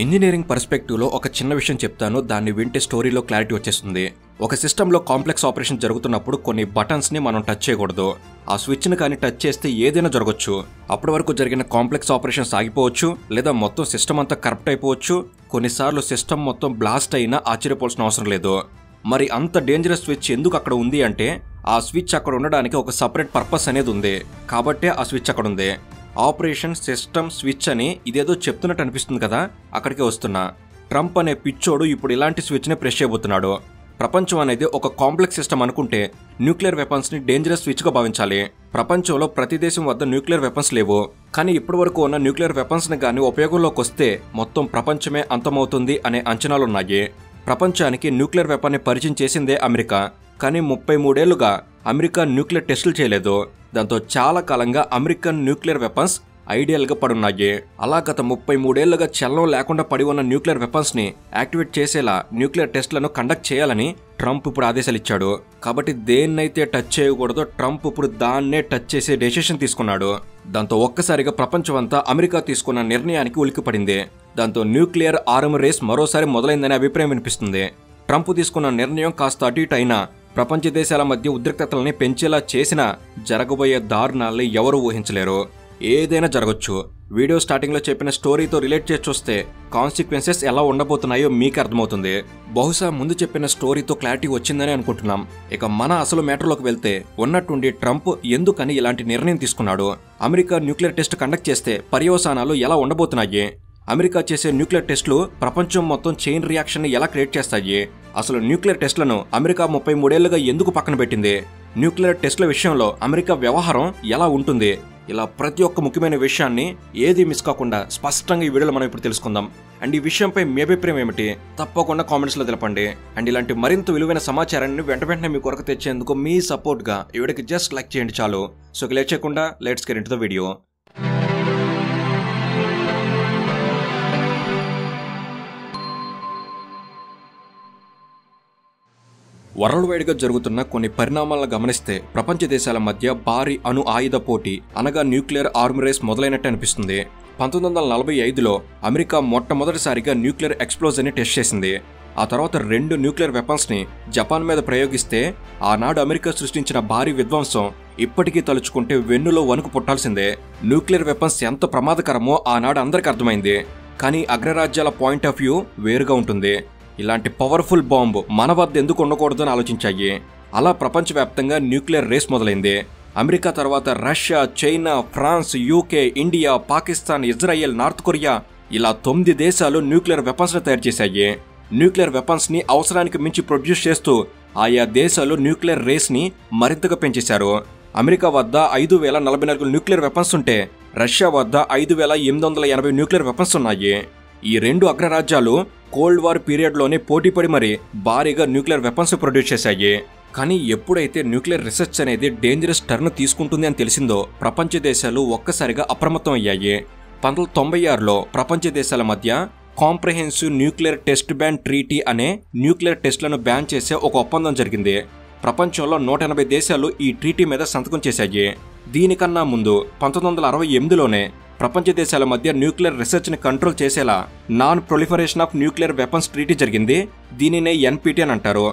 Engineering పర్స్పెక్టివ్లో ఒక చిన్న విషయం చెప్తాను, దాన్ని వింటే స్టోరీలో క్లారిటీ వచ్చేస్తుంది. ఒక సిస్టంలో కాంప్లెక్స్ ఆపరేషన్ జరుగుతున్నప్పుడు కొన్ని బటన్స్ని మనం టచ్ చేయకూడదు. ఆ స్విచ్ని కానీ టచ్ చేస్తే ఏదైనా జరగచ్చు. అప్పటి వరకు జరిగిన కాంప్లెక్స్ ఆపరేషన్స్ ఆగిపోవచ్చు, లేదా మొత్తం సిస్టమ్ అంతా కరప్ట్ అయిపోవచ్చు. కొన్నిసార్లు సిస్టమ్ మొత్తం బ్లాస్ట్ అయినా ఆశ్చర్యపోవాల్సిన అవసరం లేదు. మరి అంత డేంజరస్ స్విచ్ ఎందుకు అక్కడ ఉంది అంటే, ఆ స్విచ్ అక్కడ ఉండడానికి ఒక సపరేట్ పర్పస్ అనేది ఉంది, కాబట్టే ఆ స్విచ్ అక్కడ ఉంది. ఆపరేషన్ సిస్టమ్ స్విచ్ అని ఇదేదో చెప్తున్నట్టు అనిపిస్తుంది కదా, అక్కడికే వస్తున్నా. ట్రంప్ అనే పిచ్చోడు ఇప్పుడు ఇలాంటి స్విచ్ని ప్రెస్ చేయబోతున్నాడు. ప్రపంచం అనేది ఒక కాంప్లెక్స్ సిస్టమ్ అనుకుంటే న్యూక్లియర్ వెపన్స్ని డేంజరస్ స్విచ్గా భావించాలి. ప్రపంచంలో ప్రతి దేశం వద్ద న్యూక్లియర్ వెపన్స్ లేవు, కానీ ఇప్పటి వరకు ఉన్న న్యూక్లియర్ వెపన్స్ని కానీ ఉపయోగంలోకి వస్తే మొత్తం ప్రపంచమే అంతమవుతుంది అనే అంచనాలున్నాయి. ప్రపంచానికి న్యూక్లియర్ వెపన్ని పరిచయం చేసిందే అమెరికా, కానీ 33 ఏళ్లుగా అమెరికా న్యూక్లియర్ టెస్టులు చేయలేదు. దాంతో చాలా కాలంగా అమెరికన్ న్యూక్లియర్ వెపన్స్ ఐడియల్గా పడున్నాయి. అలా గత 33 ఏళ్లుగా చలనం లేకుండా పడి ఉన్న న్యూక్లియర్ వెపన్స్ని యాక్టివేట్ చేసేలా న్యూక్లియర్ టెస్టులను కండక్ట్ చేయాలని ట్రంప్ ఇప్పుడు ఆదేశాలు ఇచ్చాడు. కాబట్టి దేన్నైతే టచ్ చేయకూడదో ట్రంప్ ఇప్పుడు దాన్నే టచ్ చేసే డెసిషన్ తీసుకున్నాడు. దాంతో ఒక్కసారిగా ప్రపంచమంతా అమెరికా తీసుకున్న నిర్ణయానికి ఉలిక్కిపడింది. దాంతో న్యూక్లియర్ ఆర్మ్ రేస్ మరోసారి మొదలైందనే అభిప్రాయం వినిపిస్తుంది. ట్రంప్ తీసుకున్న నిర్ణయం కాస్త అటు ఇటు అయినా ప్రపంచ దేశాల మధ్య ఉద్రిక్తతల్ని పెంచేలా చేసిన జరగబోయే దారుణాల్ని ఎవరూ ఊహించలేరు. ఏదైనా జరగచ్చు. వీడియో స్టార్టింగ్లో చెప్పిన స్టోరీతో రిలేట్ చేసి చూస్తే కాన్సిక్వెన్సెస్ ఎలా ఉండబోతున్నాయో మీకు అర్థమవుతుంది. బహుశా ముందు చెప్పిన స్టోరీతో క్లారిటీ వచ్చిందని అనుకుంటున్నాం. ఇక మన అసలు మ్యాటర్లోకి వెళ్తే, ఉన్నట్టుండి ట్రంప్ ఎందుకని ఇలాంటి నిర్ణయం తీసుకున్నాడు, అమెరికా న్యూక్లియర్ టెస్ట్ కండక్ట్ చేస్తే పర్యవసానాలు ఎలా ఉండబోతున్నాయి, అమెరికా చేసే న్యూక్లియర్ టెస్టులు ప్రపంచం మొత్తం చైన్ రియాక్షన్ని ఎలా క్రియేట్ చేస్తాయి, అసలు న్యూక్లియర్ టెస్టులను అమెరికా 33 ఏళ్లుగా ఎందుకు పక్కన పెట్టింది, న్యూక్లియర్ టెస్టుల విషయంలో అమెరికా వ్యవహారం ఎలా ఉంటుంది, ఇలా ప్రతి ఒక్క ముఖ్యమైన విషయాన్ని ఏది మిస్ కాకుండా స్పష్టంగా ఈ వీడియోలో మనం ఇప్పుడు తెలుసుకుందాం. అండ్ ఈ విషయంపై మీ అభిప్రాయం ఏమిటి తప్పకుండా కామెంట్స్లో తెలపండి. అండ్ ఇలాంటి మరింత విలువైన సమాచారాన్ని వెంటనే మీ కొరకు తెచ్చేందుకు మీ సపోర్ట్గా ఈ వీడియోకి జస్ట్ లైక్ చేయండి చాలు. సో లేట్ చేయకుండా let's get into the video. World వైడ్గా జరుగుతున్న కొన్ని పరిణామాలను గమనిస్తే ప్రపంచ దేశాల మధ్య భారీ అణు ఆయుధ పోటీ అనగా న్యూక్లియర్ ఆర్మ్ రేస్ మొదలైనట్టు అనిపిస్తుంది. 1945లో అమెరికా మొట్టమొదటిసారిగా న్యూక్లియర్ ఎక్స్ప్లోజన్ని టెస్ట్ చేసింది. ఆ తర్వాత 2 న్యూక్లియర్ వెపన్స్ని జపాన్ మీద ప్రయోగిస్తే ఆనాడు అమెరికా సృష్టించిన భారీ విధ్వంసం ఇప్పటికీ తలుచుకుంటే వెన్నులో వణుకు పుట్టాల్సిందే. న్యూక్లియర్ వెపన్స్ ఎంత ప్రమాదకరమో ఆనాడు అందరికీ అర్థమైంది. కానీ అగ్రరాజ్యాల పాయింట్ ఆఫ్ వ్యూ వేరుగా ఉంటుంది. ఇలాంటి పవర్ఫుల్ బాంబు మన వద్ద ఎందుకు ఉండకూడదు అని ఆలోచించాయి. అలా ప్రపంచవ్యాప్తంగా న్యూక్లియర్ రేస్ మొదలైంది. అమెరికా తర్వాత Russia, China, France, UK, India, Pakistan, Israel, North Korea ఇలా 9 దేశాలు న్యూక్లియర్ వెపన్స్ని తయారు చేశాయి. న్యూక్లియర్ వెపన్స్ని అవసరానికి మించి ప్రొడ్యూస్ చేస్తూ ఆయా దేశాలు న్యూక్లియర్ రేస్ని మరింతగా పెంచేశారు. అమెరికా వద్ద 5044 న్యూక్లియర్ వెపన్స్ ఉంటే రష్యా వద్ద 5880 న్యూక్లియర్ వెపన్స్ ఉన్నాయి. ఈ 2 అగ్రరాజ్యాలు కోల్డ్ వార్ పీరియడ్లోనే పోటీపడి మరీ భారీగా న్యూక్లియర్ వెపన్స్ ప్రొడ్యూస్ చేశాయి. కానీ ఎప్పుడైతే న్యూక్లియర్ రీసెర్చ్ అనేది డేంజరస్ టర్న్ తీసుకుంటుంది అని తెలిసిందో ప్రపంచ దేశాలు ఒక్కసారిగా అప్రమత్తం అయ్యాయి. 1996లో ప్రపంచ దేశాల మధ్య comprehensive nuclear test ban treaty అనే న్యూక్లియర్ టెస్టులను బ్యాన్ చేసే ఒక ఒప్పందం జరిగింది. ప్రపంచంలో 180 దేశాలు ఈ ట్రీటీ మీద సంతకం చేశాయి. దీనికన్నా ముందు 1968లోనే ప్రపంచ దేశాల మధ్య న్యూక్లియర్ రీసెర్చ్ని కంట్రోల్ చేసేలా non proliferation of nuclear weapons treaty జరిగింది. దీనినే ఎన్పిటి అని అంటారు.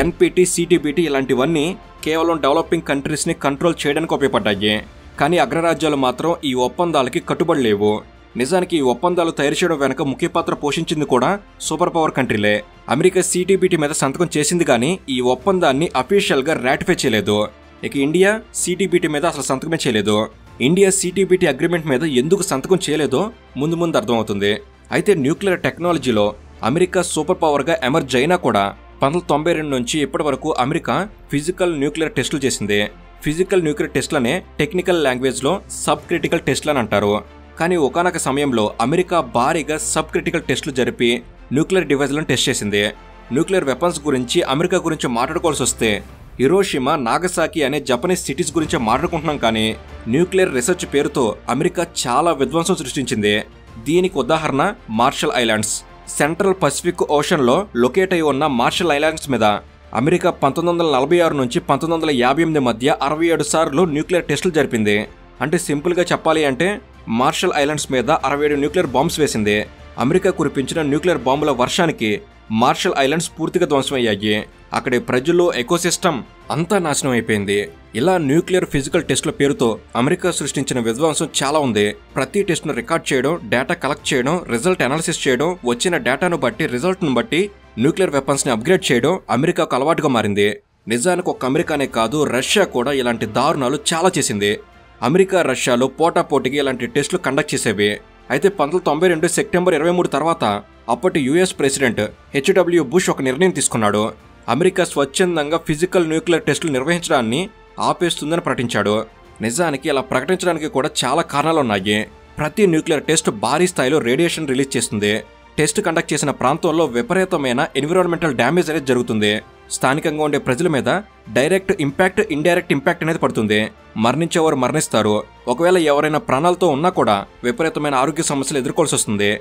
ఎన్పిటి, సిటిబిటి ఇలాంటివన్నీ కేవలం డెవలపింగ్ కంట్రీస్ని కంట్రోల్ చేయడానికి ఉపయోగపడ్డాయి. కానీ అగ్రరాజ్యాలు మాత్రం ఈ ఒప్పందాలకి కట్టుబడి లేవు. నిజానికి ఈ ఒప్పందాలు తయారు చేయడం వెనక ముఖ్య పాత్ర పోషించింది కూడా సూపర్ పవర్ కంట్రీలే. అమెరికా సిటిబిటి మీద సంతకం చేసింది కానీ ఈ ఒప్పందాన్ని అఫీషియల్గా రాటిఫై చేయలేదు. ఇక ఇండియా సిటిబిటి మీద అసలు సంతకమే చేయలేదు. ఇండియా సిటిబిటి అగ్రిమెంట్ మీద ఎందుకు సంతకం చేయలేదో ముందు అర్థమవుతుంది. అయితే న్యూక్లియర్ టెక్నాలజీలో అమెరికా సూపర్ పవర్గా ఎమర్జ్ అయినా కూడా 1992 నుంచి ఇప్పటి వరకు అమెరికా ఫిజికల్ న్యూక్లియర్ టెస్టులు చేసింది. ఫిజికల్ న్యూక్లియర్ టెస్టులనే టెక్నికల్ లాంగ్వేజ్లో సబ్ క్రిటికల్ టెస్టులు అని అంటారు. కానీ ఒకానొక సమయంలో అమెరికా భారీగా సబ్ క్రిటికల్ టెస్టులు జరిపి న్యూక్లియర్ డివైజ్లను టెస్ట్ చేసింది. న్యూక్లియర్ వెపన్స్ గురించి అమెరికా గురించి మాట్లాడుకోవాల్సి వస్తే హిరోషిమా, నాగసాకి అనే జపనీస్ సిటీస్ గురించి మాట్లాడుకుంటున్నాం. కానీ న్యూక్లియర్ రీసెర్చ్ పేరుతో అమెరికా చాలా విధ్వంసం సృష్టించింది. దీనికి ఉదాహరణ మార్షల్ ఐలాండ్స్. సెంట్రల్ పసిఫిక్ ఓషన్లో లొకేట్ అయి ఉన్న మార్షల్ ఐలాండ్స్ మీద అమెరికా 1946 నుంచి 1958 మధ్య 67 సార్లు న్యూక్లియర్ టెస్టులు జరిపింది. అంటే సింపుల్గా చెప్పాలి అంటే మార్షల్ ఐలాండ్స్ మీద 67 న్యూక్లియర్ బాంబ్స్ వేసింది. అమెరికా కురిపించిన న్యూక్లియర్ బాంబుల వర్షానికి మార్షల్ ఐలాండ్స్ పూర్తిగా ధ్వంసమయ్యాయి. అక్కడి ప్రజలు, ఎకోసిస్టమ్ అంతా నాశనం అయిపోయింది. ఇలా న్యూక్లియర్ ఫిజికల్ టెస్టుల పేరుతో అమెరికా సృష్టించిన విధ్వంసం చాలా ఉంది. ప్రతి టెస్ట్ను రికార్డ్ చేయడం, డేటా కలెక్ట్ చేయడం, రిజల్ట్ అనాలిసిస్ చేయడం, వచ్చిన డేటాను బట్టి రిజల్ట్ను బట్టి న్యూక్లియర్ వెపన్స్ని అప్గ్రేడ్ చేయడం అమెరికాకు అలవాటుగా మారింది. నిజానికి ఒక్క అమెరికానే కాదు, రష్యా కూడా ఇలాంటి దారుణాలు చాలా చేసింది. అమెరికా, రష్యాలో పోటాపోటీకి ఇలాంటి టెస్టులు కండక్ట్ చేసేవి. అయితే 1992 సెప్టెంబర్ 23 తర్వాత అప్పటి యుఎస్ ప్రెసిడెంట్ హెచ్డబ్ల్యూ బుష్ ఒక నిర్ణయం తీసుకున్నాడు. అమెరికా స్వచ్ఛందంగా ఫిజికల్ న్యూక్లియర్ టెస్టులు నిర్వహించడాన్ని ఆపేస్తుందని ప్రకటించాడు. నిజానికి ఇలా ప్రకటించడానికి కూడా చాలా కారణాలున్నాయి. ప్రతి న్యూక్లియర్ టెస్ట్ భారీ స్థాయిలో రేడియేషన్ రిలీజ్ చేస్తుంది. టెస్ట్ కండక్ట్ చేసిన ప్రాంతంలో విపరీతమైన ఎన్విరాన్మెంటల్ డ్యామేజ్ అనేది జరుగుతుంది. స్థానికంగా ఉండే ప్రజల మీద డైరెక్ట్ ఇంపాక్ట్, ఇండైరెక్ట్ ఇంపాక్ట్ అనేది పడుతుంది. మరణించేవారు మరణిస్తారు. ఒకవేళ ఎవరైనా ప్రాణాలతో ఉన్నా కూడా విపరీతమైన ఆరోగ్య సమస్యలు ఎదుర్కోవాల్సి వస్తుంది.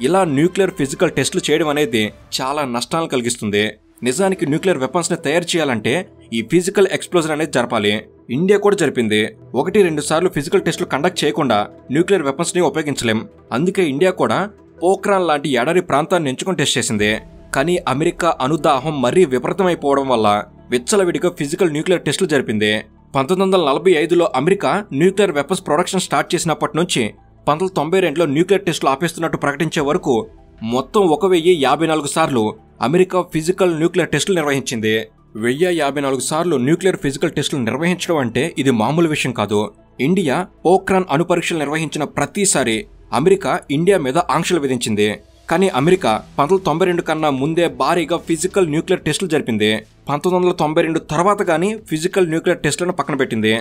ఇలా న్యూక్లియర్ ఫిజికల్ టెస్టులు చేయడం అనేది చాలా నష్టాలను కలిగిస్తుంది. నిజానికి న్యూక్లియర్ వెపన్స్ ని తయారు చేయాలంటే ఈ ఫిజికల్ ఎక్స్ప్లోజన్ అనేది జరపాలి. ఇండియా కూడా జరిపింది. 1-2 సార్లు ఫిజికల్ టెస్టులు కండక్ట్ చేయకుండా న్యూక్లియర్ వెపన్స్ ని ఉపయోగించలేం. అందుకే ఇండియా కూడా పోఖ్రాన్ లాంటి ఎడారి ప్రాంతాన్ని ఎంచుకొని టెస్ట్ చేసింది. కానీ అమెరికా అనుదాహం మరీ విపరీతమైపోవడం వల్ల విచ్చలవిడిగా ఫిజికల్ న్యూక్లియర్ టెస్టులు జరిపింది. 1945లో America nuclear weapons production start చేసినప్పటి నుంచి 1992లో న్యూక్లియర్ టెస్టులు ఆపేస్తున్నట్టు ప్రకటించే వరకు మొత్తం 1054 సార్లు అమెరికా ఫిజికల్ న్యూక్లియర్ టెస్టులు నిర్వహించింది. 1054 సార్లు న్యూక్లియర్ ఫిజికల్ టెస్టులు నిర్వహించడం అంటే ఇది మామూలు విషయం కాదు. ఇండియా పోఖ్రాన్ అణు పరీక్షలు నిర్వహించిన ప్రతిసారి అమెరికా ఇండియా మీద ఆంక్షలు విధించింది. కానీ అమెరికా 1992 కన్నా ముందే భారీగా ఫిజికల్ న్యూక్లియర్ టెస్టులు జరిపింది. 1992 తర్వాత కానీ ఫిజికల్ న్యూక్లియర్ టెస్టులను పక్కన పెట్టింది.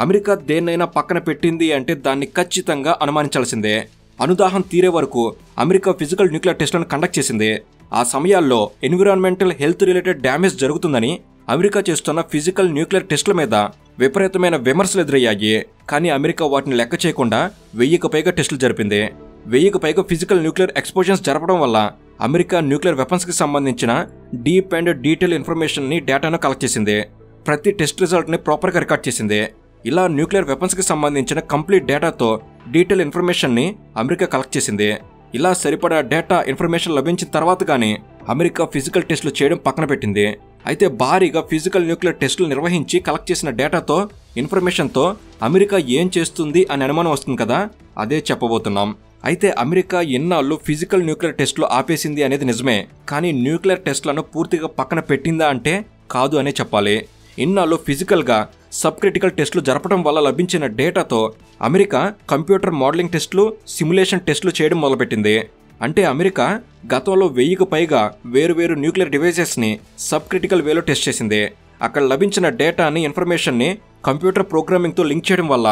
అమెరికా దేన్నైనా పక్కన పెట్టింది అంటే దాన్ని ఖచ్చితంగా అనుమానించాల్సిందే. అనుదాహం తీరే వరకు అమెరికా ఫిజికల్ న్యూక్లియర్ టెస్టులను కండక్ట్ చేసింది. ఆ సమయాల్లో ఎన్విరాన్మెంటల్ హెల్త్ రిలేటెడ్ డ్యామేజ్ జరుగుతుందని అమెరికా చేస్తున్న ఫిజికల్ న్యూక్లియర్ టెస్టుల మీద విపరీతమైన విమర్శలు ఎదురయ్యాయి. కానీ అమెరికా వాటిని లెక్క చేయకుండా 1000కి పైగా టెస్టులు జరిపింది. 1000కి పైగా ఫిజికల్ న్యూక్లియర్ ఎక్స్పోజన్స్ జరపడం వల్ల అమెరికా న్యూక్లియర్ వెపన్స్ కి సంబంధించిన డీప్ అండ్ డీటెయిల్ ఇన్ఫర్మేషన్ ని, డేటాను కలెక్ట్ చేసింది. ప్రతి టెస్ట్ రిజల్ట్ ని ప్రాపర్ గా రికార్డ్ చేసింది. ఇలా న్యూక్లియర్ వెపన్స్ కి సంబంధించిన కంప్లీట్ డేటాతో డీటెయిల్ ఇన్ఫర్మేషన్ ని అమెరికా కలెక్ట్ చేసింది. ఇలా సరిపడా డేటా, ఇన్ఫర్మేషన్ లభించిన తర్వాత గానీ అమెరికా ఫిజికల్ టెస్టులు చేయడం పక్కన పెట్టింది. అయితే భారీగా ఫిజికల్ న్యూక్లియర్ టెస్టులు నిర్వహించి కలెక్ట్ చేసిన డేటాతో, ఇన్ఫర్మేషన్తో అమెరికా ఏం చేస్తుంది అని అనుమానం వస్తుంది కదా, అదే చెప్పబోతున్నాం. అయితే అమెరికా ఎన్నాళ్ళు ఫిజికల్ న్యూక్లియర్ టెస్టులు ఆపేసింది అనేది నిజమే. కానీ న్యూక్లియర్ టెస్టులను పూర్తిగా పక్కన పెట్టిందా అంటే కాదు అనే చెప్పాలి. ఇన్నాళ్ళు ఫిజికల్గా సబ్ క్రిటికల్ టెస్టులు జరపడం వల్ల లభించిన డేటాతో అమెరికా కంప్యూటర్ మోడలింగ్ టెస్టులు, సిమ్యులేషన్ టెస్టులు చేయడం మొదలుపెట్టింది. అంటే అమెరికా గతంలో 1000కి పైగా వేరువేరు న్యూక్లియర్ డివైసెస్ని సబ్ క్రిటికల్ వేలో టెస్ట్ చేసింది. అక్కడ లభించిన డేటాని, ఇన్ఫర్మేషన్ని కంప్యూటర్ ప్రోగ్రామింగ్తో లింక్ చేయడం వల్ల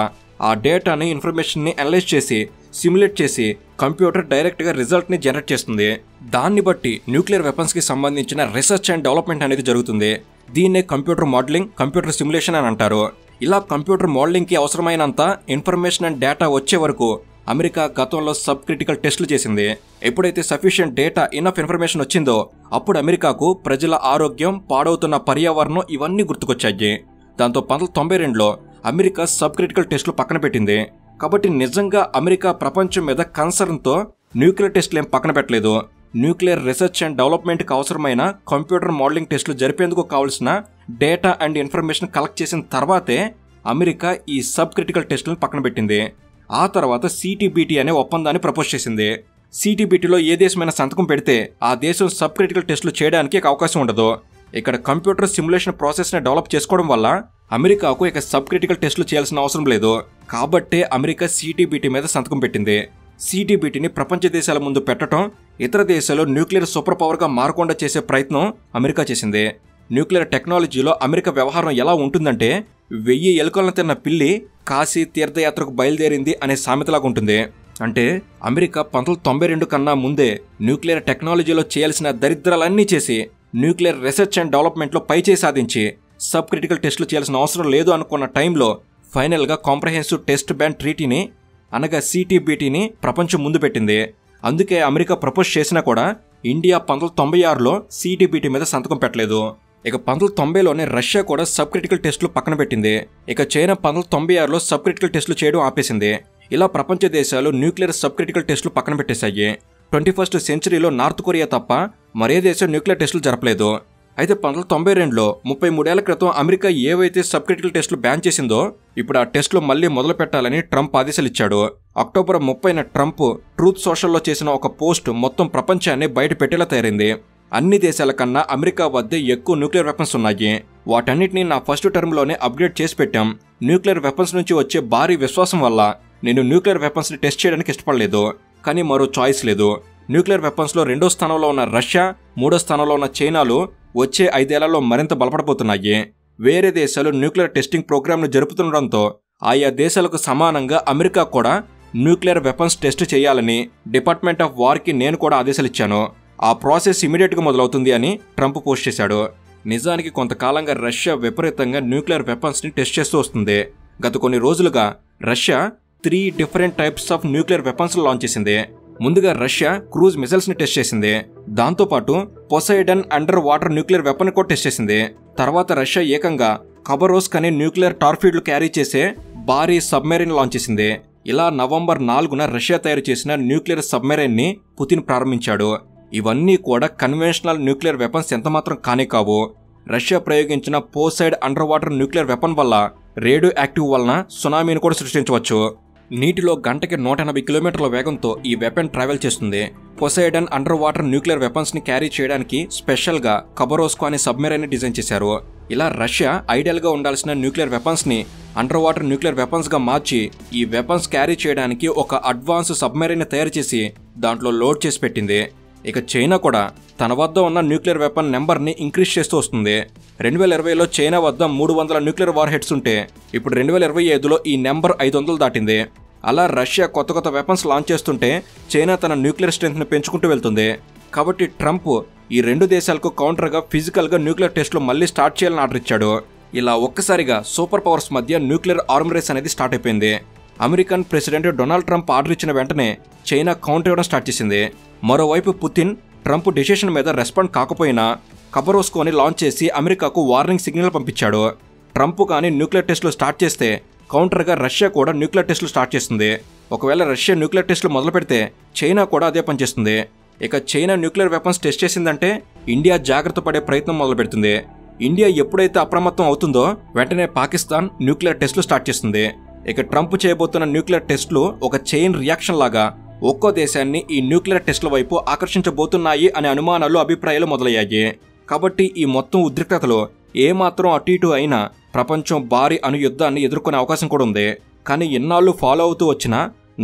ఆ డేటాని, ఇన్ఫర్మేషన్ని అనలైజ్ చేసి, సిమ్యులేట్ చేసి కంప్యూటర్ డైరెక్ట్గా రిజల్ట్ని జనరేట్ చేస్తుంది. దాన్ని బట్టి న్యూక్లియర్ వెపన్స్కి సంబంధించిన రీసెర్చ్ అండ్ డెవలప్మెంట్ అనేది జరుగుతుంది. దీన్నే కంప్యూటర్ మోడలింగ్, కంప్యూటర్ సిమ్యులేషన్ అని అంటారు. ఇలా కంప్యూటర్ మోడలింగ్కి అవసరమైనంత ఇన్ఫర్మేషన్ అండ్ డేటా వచ్చే వరకు అమెరికా గతంలో సబ్ క్రిటికల్ టెస్టులు చేసింది. ఎప్పుడైతే సఫిషియెంట్ డేటా, ఇనఫ్ ఇన్ఫర్మేషన్ వచ్చిందో అప్పుడు అమెరికాకు ప్రజల ఆరోగ్యం, పాడవుతున్న పర్యావరణం ఇవన్నీ గుర్తుకొచ్చాయి. దాంతో 1992లో అమెరికా సబ్ క్రిటికల్ టెస్టులు పక్కన పెట్టింది. కాబట్టి నిజంగా అమెరికా ప్రపంచం మీద కన్సర్న్తో న్యూక్లియర్ టెస్టులు ఏం పక్కన పెట్టలేదు. న్యూక్లియర్ రీసెర్చ్ అండ్ డెవలప్మెంట్కి అవసరమైన కంప్యూటర్ మోడలింగ్ టెస్టులు జరిపేందుకు కావాల్సిన డేటా అండ్ ఇన్ఫర్మేషన్ కలెక్ట్ చేసిన తర్వాతే అమెరికా ఈ సబ్ క్రిటికల్ టెస్టులను పక్కన పెట్టింది. ఆ తర్వాత CTBT అనే ఒప్పందాన్ని ప్రపోజ్ చేసింది. CTBTలో ఏ దేశమైనా సంతకం పెడితే ఆ దేశం సబ్ క్రిటికల్ టెస్టులు చేయడానికి అవకాశం ఉండదు. ఇక్కడ కంప్యూటర్ సిమ్యులేషన్ ప్రాసెస్ని డెవలప్ చేసుకోవడం వల్ల అమెరికాకు ఇక సబ్ క్రిటికల్ టెస్టులు చేయాల్సిన అవసరం లేదు. కాబట్టే అమెరికా CTBT మీద సంతకం పెట్టింది. CTBTని ప్రపంచ దేశాల ముందు పెట్టడం, ఇతర దేశాలు న్యూక్లియర్ సూపర్ పవర్గా మారకుండా చేసే ప్రయత్నం అమెరికా చేసింది. న్యూక్లియర్ టెక్నాలజీలో అమెరికా వ్యవహారం ఎలా ఉంటుందంటే 1000 ఎలుకలను తిన్న పిల్లి కాశీ తీర్థయాత్రకు బయలుదేరింది అనే సామెతలాగా ఉంటుంది. అంటే అమెరికా 1992 కన్నా ముందే న్యూక్లియర్ టెక్నాలజీలో చేయాల్సిన దరిద్రాలన్నీ చేసి న్యూక్లియర్ రీసెర్చ్ అండ్ డెవలప్మెంట్లో పైచేయి సాధించి సబ్ క్రిటికల్ టెస్టులు చేయాల్సిన అవసరం లేదు అనుకున్న టైంలో ఫైనల్గా కాంప్రహెన్సివ్ టెస్ట్ బ్యాన్ ట్రీటీని అనగా CTBTని ప్రపంచం ముందు పెట్టింది. అందుకే అమెరికా ప్రపోజ్ చేసినా కూడా ఇండియా 1996లో CTBT మీద సంతకం పెట్టలేదు. ఇక 1990లోనే రష్యా కూడా సబ్ క్రిటికల్ టెస్టులు పక్కన పెట్టింది. ఇక చైనా 1996లో సబ్ క్రిటికల్ టెస్టులు చేయడం ఆపేసింది. ఇలా ప్రపంచ దేశాలు న్యూక్లియర్ సబ్ క్రిటికల్ టెస్టులు పక్కన పెట్టేశాయి. 21st సెంచరీలో నార్త్ కొరియా తప్ప మరే దేశం న్యూక్లియర్ టెస్టులు జరపలేదు. అయితే 1992లో 33 ఏళ్ల క్రితం అమెరికా ఏవైతే సబ్ క్రిటికల్ టెస్టులు బ్యాన్ చేసిందో ఇప్పుడు ఆ టెస్టులు మళ్లీ మొదలు పెట్టాలని ట్రంప్ ఆదేశాలు ఇచ్చాడు. అక్టోబర్ 30న ట్రంప్ ట్రూత్ సోషల్లో చేసిన ఒక పోస్ట్ మొత్తం ప్రపంచాన్ని బయట పెట్టేలా తయారైంది. అన్ని దేశాల కన్నా అమెరికా వద్ద ఎక్కువ న్యూక్లియర్ వెపన్స్ ఉన్నాయి. వాటన్నిటిని నా ఫస్ట్ టర్మ్లోనే అప్డేట్ చేసి పెట్టాం. న్యూక్లియర్ వెపన్స్ నుంచి వచ్చే భారీ విశ్వాసం వల్ల నేను న్యూక్లియర్ వెపన్స్ని టెస్ట్ చేయడానికి ఇష్టపడలేదు. కానీ మరో చాయిస్ లేదు. న్యూక్లియర్ వెపన్స్లో 2వ స్థానంలో ఉన్న రష్యా, 3వ స్థానంలో ఉన్న చైనాలు వచ్చే 5 ఏళ్లలో మరింత బలపడబోతున్నాయి. వేరే దేశాలు న్యూక్లియర్ టెస్టింగ్ ప్రోగ్రాంను జరుపుతుండడంతో ఆయా దేశాలకు సమానంగా అమెరికా కూడా న్యూక్లియర్ వెపన్స్ టెస్ట్ చేయాలని డిపార్ట్మెంట్ ఆఫ్ వార్కి నేను కూడా ఆదేశాలు ఇచ్చాను. ఆ ప్రాసెస్ ఇమీడియట్గా మొదలవుతుంది అని ట్రంప్ పోస్ట్ చేశాడు. నిజానికి కొంతకాలంగా రష్యా విపరీతంగా న్యూక్లియర్ వెపన్స్ని టెస్ట్ చేస్తూ వస్తుంది. గత కొన్ని రోజులుగా Russia 3 different types of nuclear weapons launch చేసింది. ముందుగా రష్యా క్రూజ్ మిసైల్స్ని టెస్ట్ చేసింది. దాంతోపాటు పొసైడన్ అండర్ వాటర్ న్యూక్లియర్ వెపన్ కూడా టెస్ట్ చేసింది. తర్వాత రష్యా ఏకంగా ఖబరోస్క్ అనే న్యూక్లియర్ టార్ఫీడ్లు క్యారీ చేసే భారీ సబ్మెరైన్ లాంచ్ చేసింది. ఇలా నవంబర్ 4న రష్యా తయారు చేసిన న్యూక్లియర్ సబ్మెరైన్ని పుతిన్ ప్రారంభించాడు. ఇవన్నీ కూడా కన్వెన్షనల్ న్యూక్లియర్ వెపన్స్ ఎంతమాత్రం కానే కావు. రష్యా ప్రయోగించిన పోసైడ్ అండర్ వాటర్ న్యూక్లియర్ వెపన్ వల్ల రేడియో యాక్టివ్ వలన సునామీని కూడా సృష్టించవచ్చు. నీటిలో గంటకి 180 కిలోమీటర్ల వేగంతో ఈ వెపన్ ట్రావెల్ చేస్తుంది. పొసైడన్ అండర్ వాటర్ న్యూక్లియర్ వెపన్స్ని క్యారీ చేయడానికి స్పెషల్గా ఖబరోస్క్ అనే సబ్మెరైన్ డిజైన్ చేశారు. ఇలా రష్యా ఐడియల్గా ఉండాల్సిన న్యూక్లియర్ వెపన్స్ని అండర్ వాటర్ న్యూక్లియర్ వెపన్స్గా మార్చి ఈ వెపన్స్ క్యారీ చేయడానికి ఒక అడ్వాన్స్ సబ్మెరైన్ తయారు చేసి దాంట్లో లోడ్ చేసి పెట్టింది. ఇక చైనా కూడా తన వద్ద ఉన్న న్యూక్లియర్ వెపన్ నెంబర్ని ఇంక్రీజ్ చేస్తూ వస్తుంది. 2020లో చైనా వద్ద 300 న్యూక్లియర్ వార్ హెడ్స్ ఉంటే ఇప్పుడు 2025లో ఈ నెంబర్ 500 దాటింది. అలా రష్యా కొత్త వెపన్స్ లాంచ్ చేస్తుంటే చైనా తన న్యూక్లియర్ స్ట్రెంగ్త్ని పెంచుకుంటూ వెళ్తుంది. కాబట్టి ట్రంప్ ఈ 2 దేశాలకు కౌంటర్గా ఫిజికల్గా న్యూక్లియర్ టెస్టులు మళ్లీ స్టార్ట్ చేయాలని ఆర్డర్ ఇచ్చాడు. ఇలా ఒక్కసారిగా సూపర్ పవర్స్ మధ్య న్యూక్లియర్ ఆర్మ్ రేస్ అనేది స్టార్ట్ అయిపోయింది. American president Donald Trump order ఇచ్చిన వెంటనే చైనా కౌంటర్ ఇవ్వడం స్టార్ట్ చేసింది. మరోవైపు పుతిన్ ట్రంప్ డెసిషన్ మీద రెస్పాండ్ కాకపోయినా ఖబరోస్కోని లాంచ్ చేసి అమెరికాకు వార్నింగ్ సిగ్నల్ పంపించాడు. ట్రంప్ కానీ న్యూక్లియర్ టెస్టులు స్టార్ట్ చేస్తే కౌంటర్గా రష్యా కూడా న్యూక్లియర్ టెస్టులు స్టార్ట్ చేస్తుంది. ఒకవేళ రష్యా న్యూక్లియర్ టెస్టులు మొదలు పెడితే చైనా కూడా అదే పనిచేస్తుంది. ఇక చైనా న్యూక్లియర్ వెపన్స్ టెస్ట్ చేసిందంటే ఇండియా జాగ్రత్త పడే ప్రయత్నం మొదలు పెడుతుంది. ఇండియా ఎప్పుడైతే అప్రమత్తం అవుతుందో వెంటనే పాకిస్తాన్ న్యూక్లియర్ టెస్టులు స్టార్ట్ చేస్తుంది. ఇక ట్రంప్ చేయబోతున్న న్యూక్లియర్ టెస్టులు ఒక చైన్ రియాక్షన్ లాగా ఒక్కో దేశాన్ని ఈ న్యూక్లియర్ టెస్టుల వైపు ఆకర్షించబోతున్నాయి అనే అనుమానాలు, అభిప్రాయాలు మొదలయ్యాయి. కాబట్టి ఈ మొత్తం ఉద్రిక్తతలో ఏమాత్రం అటు ఇటు అయినా ప్రపంచం భారీ అణు యుద్ధాన్ని ఎదుర్కొనే అవకాశం కూడా ఉంది. కానీ ఇన్నాళ్ళు ఫాలో అవుతూ వచ్చిన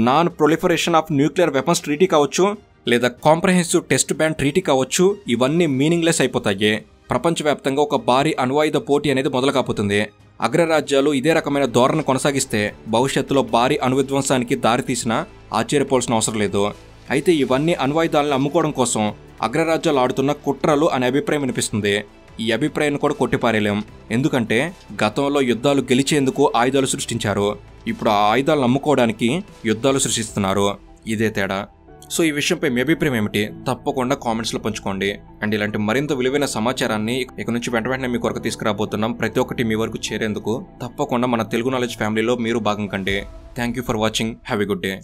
non proliferation of nuclear weapons treaty కావచ్చు, లేదా కాంప్రహెన్సివ్ టెస్ట్ బ్యాన్ ట్రీటీ కావచ్చు, ఇవన్నీ మీనింగ్లెస్ అయిపోతాయి. ప్రపంచవ్యాప్తంగా ఒక భారీ అణ్వాయుధ పోటీ అనేది మొదలు కాబోతుంది. అగ్రరాజ్యాలు ఇదే రకమైన ధోరణి కొనసాగిస్తే భవిష్యత్తులో భారీ అణువిధ్వంసానికి దారితీసినా ఆశ్చర్యపోవాల్సిన అవసరం లేదు. అయితే ఇవన్నీ అణ్వాయుధాలను అమ్ముకోవడం కోసం అగ్రరాజ్యాలు ఆడుతున్న కుట్రలు అనే అభిప్రాయం వినిపిస్తుంది. ఈ అభిప్రాయాన్ని కూడా కొట్టిపారేలేం. ఎందుకంటే గతంలో యుద్ధాలు గెలిచేందుకు ఆయుధాలు సృష్టించారు. ఇప్పుడు ఆ ఆయుధాలను అమ్ముకోవడానికి యుద్ధాలు సృష్టిస్తున్నారు. ఇదే తేడా. సో ఈ విషయంపై మీ అభిప్రాయం ఏమిటి? తప్పకుండా కామెంట్స్లో పంచుకోండి. అండ్ ఇలాంటి మరింత విలువైన సమాచారాన్ని ఇక నుంచి వెంటనే మీ కొరకు తీసుకురాబోతున్నాం. ప్రతి ఒక్కటి మీ వరకు చేరేందుకు తప్పకుండా మన తెలుగు నాలెడ్జ్ ఫ్యామిలీలో మీరు భాగం కండి. Thank you for watching. Have a good day.